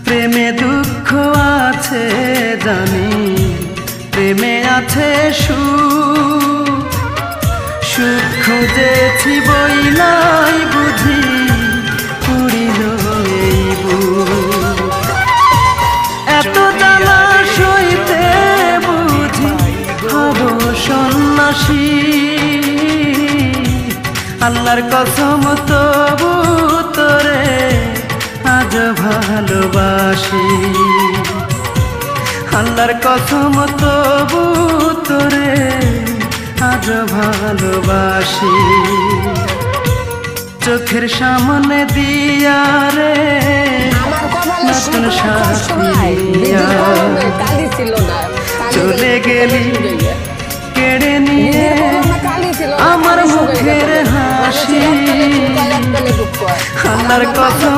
প্রেমে দুঃখ আছে জানি, প্রেমে আছে সুখ। সুখ খুঁজেছি বইলাই বুঝি পুরিল এই বুক। এত জ্বালা সইতে বুঝি হব সন্ন্যাসী। আল্লাহর কসম তবু তোরে আজ ভালোবাসি। আল্লাহর কসম তবু তোরে আজ ভালোবাসি। চোখের সামনে দিয়া রে নতুন সাথী চলে গেলি কেড়ে নিয়ে আমার মুখের হাসি। আল্লাহর কসম